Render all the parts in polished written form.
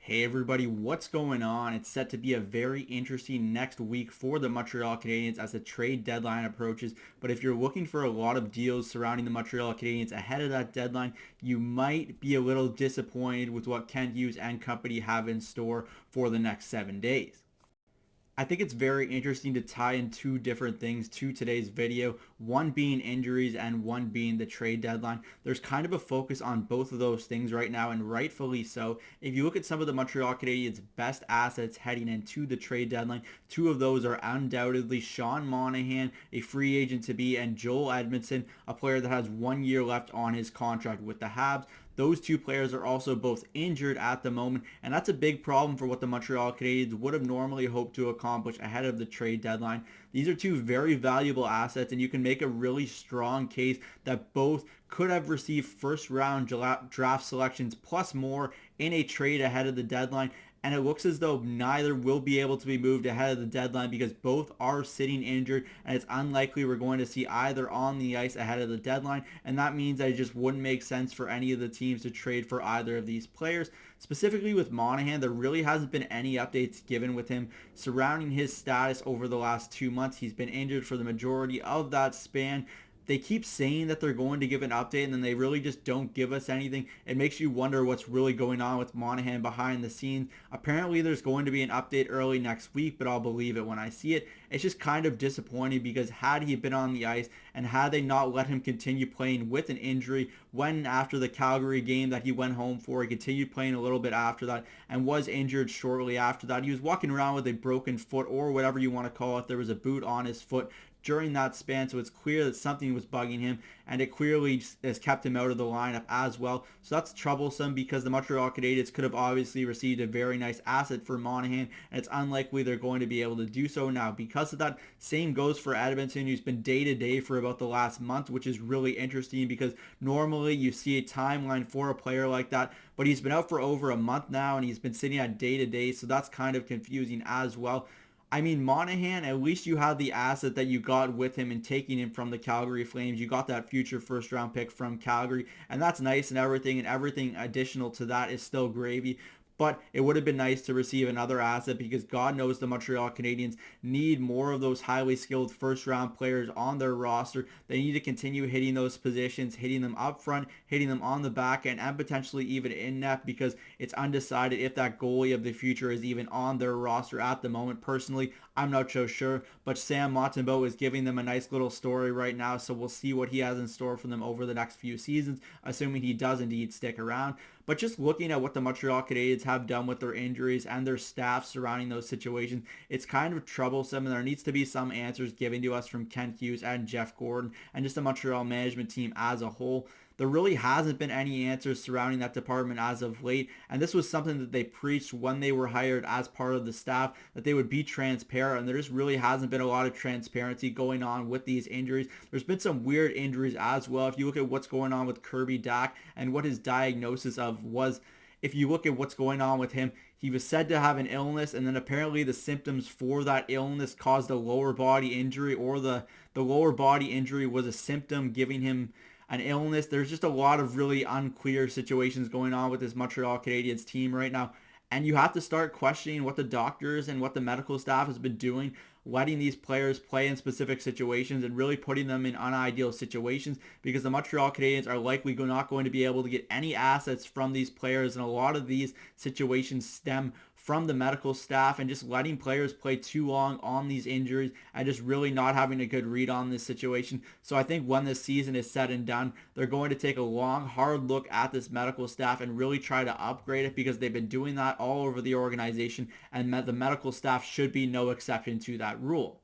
Hey everybody, what's going on? It's set to be a very interesting next week for the Montreal Canadiens as the trade deadline approaches. But if you're looking for a lot of deals surrounding the Montreal Canadiens ahead of that deadline, you might be a little disappointed with what Kent Hughes and company have in store for the next 7 days. I think it's very interesting to tie in two different things to today's video, one being injuries and one being the trade deadline. There's kind of a focus on both of those things right now, and rightfully so. If you look at some of the Montreal Canadiens' best assets heading into the trade deadline, two of those are undoubtedly Sean Monahan, a free agent to be, and Joel Edmondson, a player that has 1 year left on his contract with the Habs. Those two players are also both injured at the moment, and that's a big problem for what the Montreal Canadiens would have normally hoped to accomplish ahead of the trade deadline. These are two very valuable assets, and you can make a really strong case that both could have received first round draft selections plus more in a trade ahead of the deadline. And it looks as though neither will be able to be moved ahead of the deadline because both are sitting injured, and it's unlikely we're going to see either on the ice ahead of the deadline, and that means that it just wouldn't make sense for any of the teams to trade for either of these players. Specifically with Monahan, there really hasn't been any updates given with him surrounding his status over the last 2 months. He's been injured for the majority of that span. They keep saying that they're going to give an update and then they really just don't give us anything. It makes you wonder what's really going on with Monahan behind the scenes. Apparently there's going to be an update early next week, but I'll believe it when I see it. It's just kind of disappointing because had he been on the ice and had they not let him continue playing with an injury when after the Calgary game that he went home for, he continued playing a little bit after that and was injured shortly after that. He was walking around with a broken foot or whatever you want to call it. There was a boot on his foot during that span, so it's clear that something was bugging him, and it clearly has kept him out of the lineup as well. So that's troublesome because the Montreal Canadiens could have obviously received a very nice asset for Monahan, and it's unlikely they're going to be able to do so now. Because of that, same goes for Edmondson, who's been day-to-day for about the last month, which is really interesting because normally you see a timeline for a player like that, but he's been out for over a month now, and he's been sitting at day-to-day, so that's kind of confusing as well. I mean, Monahan, at least you had the asset that you got with him in taking him from the Calgary Flames. You got that future first round pick from Calgary, and that's nice and everything additional to that is still gravy. But it would have been nice to receive another asset because God knows the Montreal Canadiens need more of those highly skilled first round players on their roster. They need to continue hitting those positions, hitting them up front, hitting them on the back end, and potentially even in net because it's undecided if that goalie of the future is even on their roster at the moment. Personally, I'm not so sure, but Sam Montembeault is giving them a nice little story right now, so we'll see what he has in store for them over the next few seasons, assuming he does indeed stick around. But just looking at what the Montreal Canadiens have done with their injuries and their staff surrounding those situations, it's kind of troublesome, and there needs to be some answers given to us from Kent Hughes and Jeff Gordon and just the Montreal management team as a whole. There really hasn't been any answers surrounding that department as of late, and this was something that they preached when they were hired as part of the staff, that they would be transparent, and there just really hasn't been a lot of transparency going on with these injuries. There's been some weird injuries as well. If you look at what's going on with Kirby Dach and what his diagnosis of was, if you look at what's going on with him, he was said to have an illness, and then apparently the symptoms for that illness caused a lower body injury, or the lower body injury was a symptom giving him an illness. There's just a lot of really unclear situations going on with this Montreal Canadiens team right now. And you have to start questioning what the doctors and what the medical staff has been doing, letting these players play in specific situations and really putting them in unideal situations, because the Montreal Canadiens are likely not going to be able to get any assets from these players. And a lot of these situations stem from the medical staff and just letting players play too long on these injuries and just really not having a good read on this situation. So I think when this season is said and done, they're going to take a long, hard look at this medical staff and really try to upgrade it, because they've been doing that all over the organization, and the medical staff should be no exception to that rule.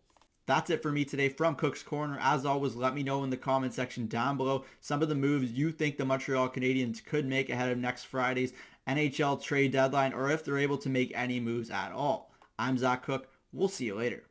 That's it for me today from Cook's Corner. As always, let me know in the comment section down below some of the moves you think the Montreal Canadiens could make ahead of next Friday's NHL trade deadline, or if they're able to make any moves at all. I'm Zach Cook. We'll see you later.